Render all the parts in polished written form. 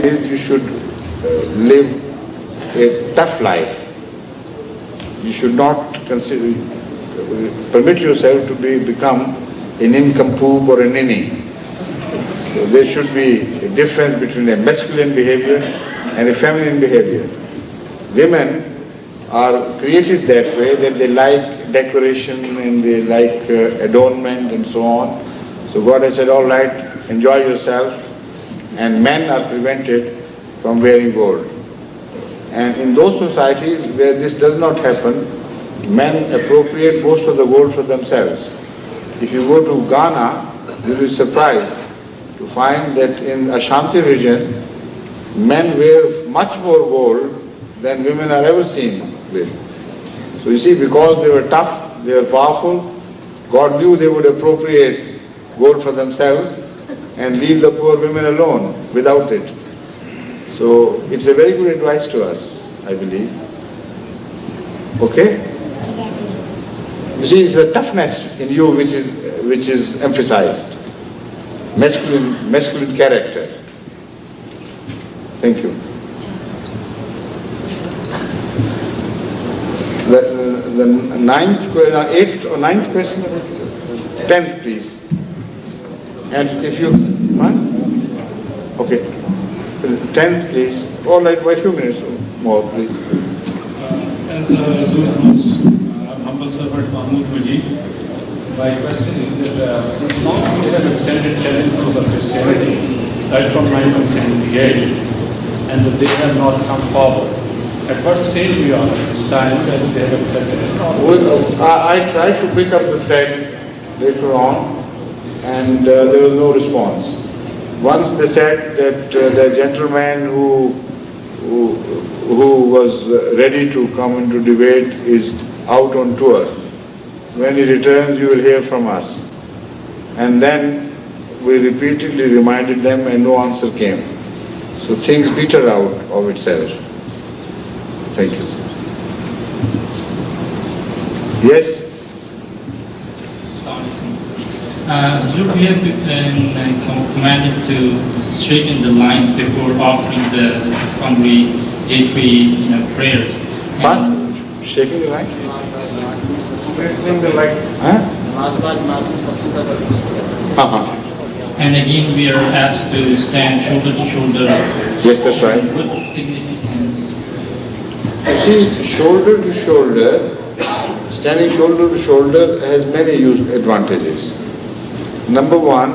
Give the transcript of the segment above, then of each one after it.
is you should live a tough life. You should not permit yourself to become an nincompoop or a ninny. So there should be a difference between a masculine behavior and a feminine behavior. Women are created that way, that they like decoration and they like adornment and so on. So God has said, all right, enjoy yourself. And men are prevented from wearing gold. And in those societies where this does not happen, men appropriate most of the gold for themselves. If you go to Ghana, you will be surprised to find that in Ashanti region, men wear much more gold than women are ever seen with. So you see, because they were tough, they were powerful, God knew they would appropriate gold for themselves and leave the poor women alone without it. So it's a very good advice to us, I believe. Okay? You see, it's the toughness in you which is emphasized. Masculine character. Thank you. The eighth or ninth question? 10th, please. And if you, okay, 10th, please. All right, by a few minutes more, please. As Azur knows, I'm humble servant Mahmood Majid. My question is that since now we have extended challenge to the Christianity right from 1978, and that they have not come forward. At what stage we are at this time that they have accepted it? I tried to pick up the thread later on, and there was no response. Once they said that the gentleman who was ready to come into debate is out on tour. When he returns, you will hear from us. And then we repeatedly reminded them and no answer came. So things petered out of itself. Thank you. Yes? We have been commanded to straighten the lines before offering the congregatory prayers. What? Shaking the line? Straightening the line. And again, we are asked to stand shoulder to shoulder. Yes, that's right. What's the significance? You see, shoulder to shoulder, standing shoulder to shoulder has many advantages. Number one,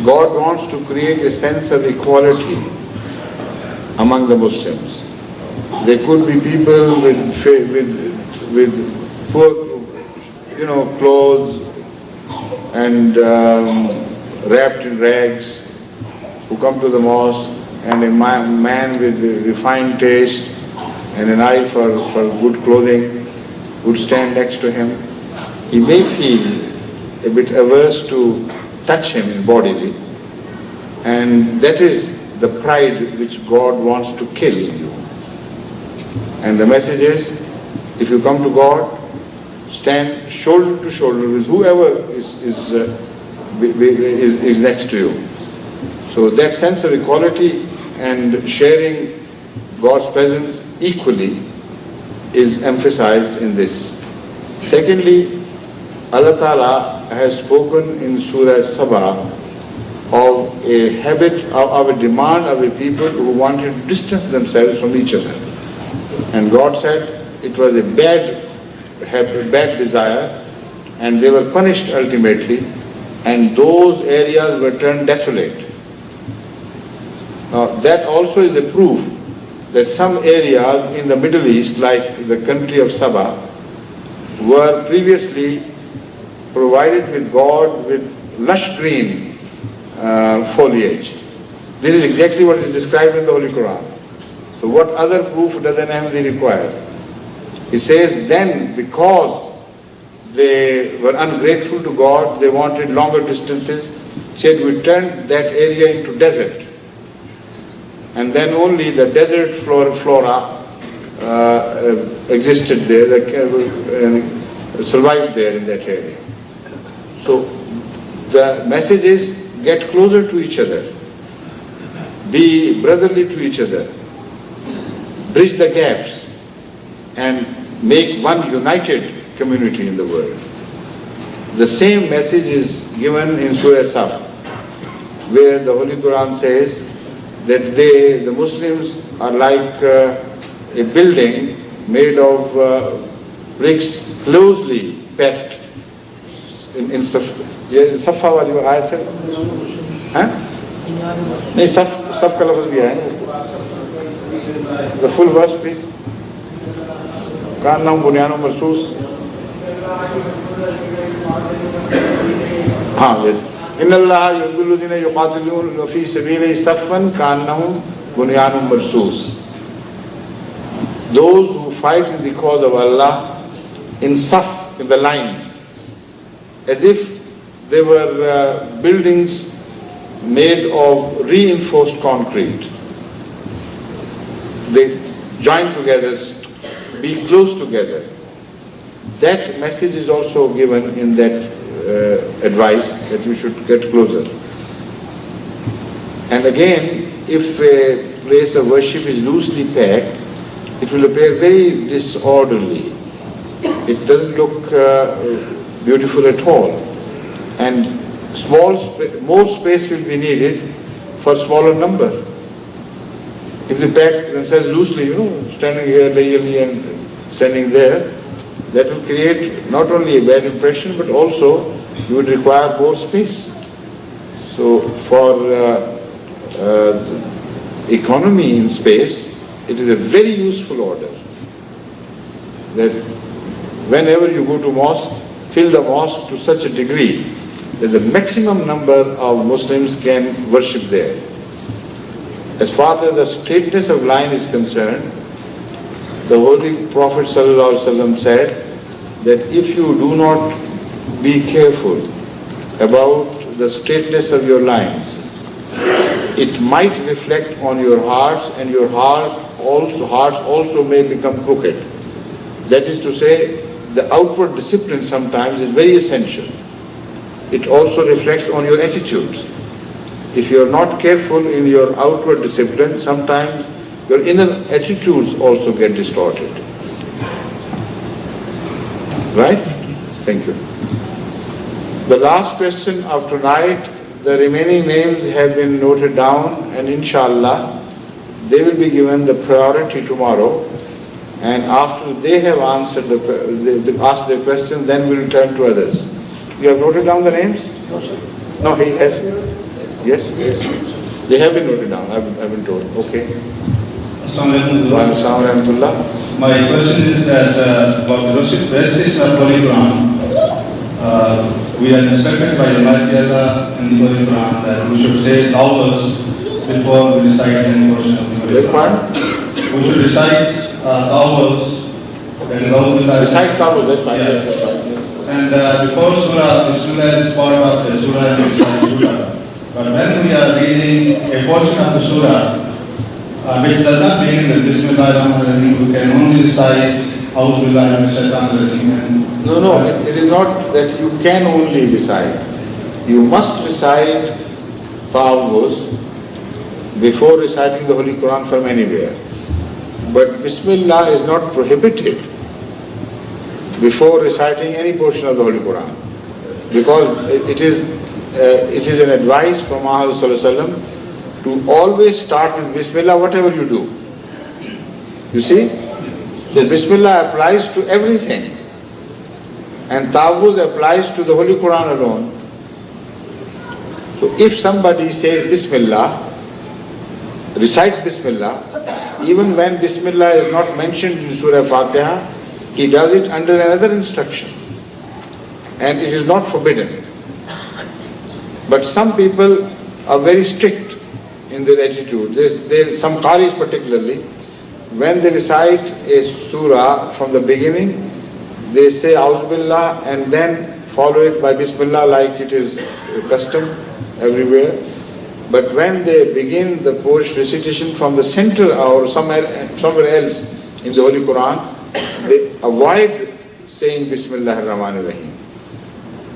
God wants to create a sense of equality among the Muslims. There could be people with poor, clothes and wrapped in rags who come to the mosque, and a man with refined taste and an eye for good clothing would stand next to him. He may feel a bit averse to touch him bodily, and that is the pride which God wants to kill in you. And the message is, if you come to God, stand shoulder to shoulder with whoever is next to you. So that sense of equality and sharing God's presence equally is emphasized in this. Secondly, Allah Ta'ala has spoken in Surah Saba of a habit, of a demand of a people who wanted to distance themselves from each other. And God said it was a bad desire, and they were punished ultimately, and those areas were turned desolate. Now that also is a proof that some areas in the Middle East, like the country of Saba, were previously provided with God with lush green foliage. This is exactly what is described in the Holy Quran. So what other proof does an Ahmadi require? He says then, because they were ungrateful to God, they wanted longer distances, said we turned that area into desert. And then only the desert flora existed there, survived there in that area. So the message is, get closer to each other. be brotherly to each other, bridge the gaps, and make one united community in the world. The same message is given in Surah Saf, where the Holy Quran says that the Muslims are like a building made of bricks closely packed in Safa wali ayat hai? Huh? नहीं सफ का लफ्ज़ भी है. The full verse please. कान्नाहुम बुनियानुम मरसूस. हाँ yes. इन्नल्लाह युहिब्बुल्लज़ीना युक़ातिलूना fee सबीलिही सफ़्फ़न कान्नाहुम बुनियानुम मरसूस. Those who fight in the cause of Allah in saf, in the lines, as if they were buildings made of reinforced concrete. They join together, be close together. That message is also given in that advice that you should get closer. And again, if a place of worship is loosely packed, it will appear very disorderly. It doesn't look beautiful at all. And more space will be needed for smaller number. If they pack themselves loosely, standing here leisurely and standing there, that will create not only a bad impression, but also you would require more space. So for economy in space, it is a very useful order that whenever you go to mosque, fill the mosque to such a degree that the maximum number of Muslims can worship there. As far as the straightness of line is concerned, the Holy Prophet ﷺ said that if you do not be careful about the straightness of your lines, it might reflect on your hearts, and your hearts also may become crooked. That is to say, the outward discipline sometimes is very essential. It also reflects on your attitudes. If you are not careful in your outward discipline, sometimes your inner attitudes also get distorted. Right? Thank you. The last question of tonight, the remaining names have been noted down, and inshallah, they will be given the priority tomorrow. And after they have answered asked their question, then we will turn to others. You have noted down the names? No, he has. Yes? They have been noted down, I've been told. Okay. Assalamu alaikum. My question is that about the recitation of Holy Quran. We are instructed by Almighty Allah in the Holy Quran that we should say tawbas before we recite any portion of the Holy Quran. We should recite tawbas. Recite tawbas, that's fine. Yeah. That's fine. And before Surah, Bismillah is part of the Surah and Surah. But when we are reading a portion of the Surah, which does not begin with Bismillah ar-Rahman ar-Rahim, we can only recite A'udhu Billahi Minash Shaitanir Rajeem. No, it is not that you can only recite. You must recite Ta'awuz before reciting the Holy Quran from anywhere. But Bismillah is not prohibited before reciting any portion of the Holy Quran, because it is an advice from Muhammad Sallallahu Alaihi Wasallam to always start with Bismillah whatever you do. You see, the Bismillah applies to everything, and Ta'awuz applies to the Holy Quran alone. So if somebody says Bismillah, recites Bismillah, even when Bismillah is not mentioned in Surah Fatiha, he does it under another instruction, and it is not forbidden. But some people are very strict in their attitude. Some qaris particularly, when they recite a surah from the beginning, they say A'udhu Billah and then follow it by Bismillah like it is custom everywhere. But when they begin the recitation from the center or somewhere else in the Holy Quran, they avoid saying Bismillah ar-Rahman ar-Rahim.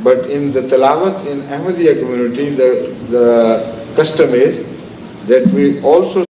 But in the Tilawat in Ahmadiyya community, the custom is that we also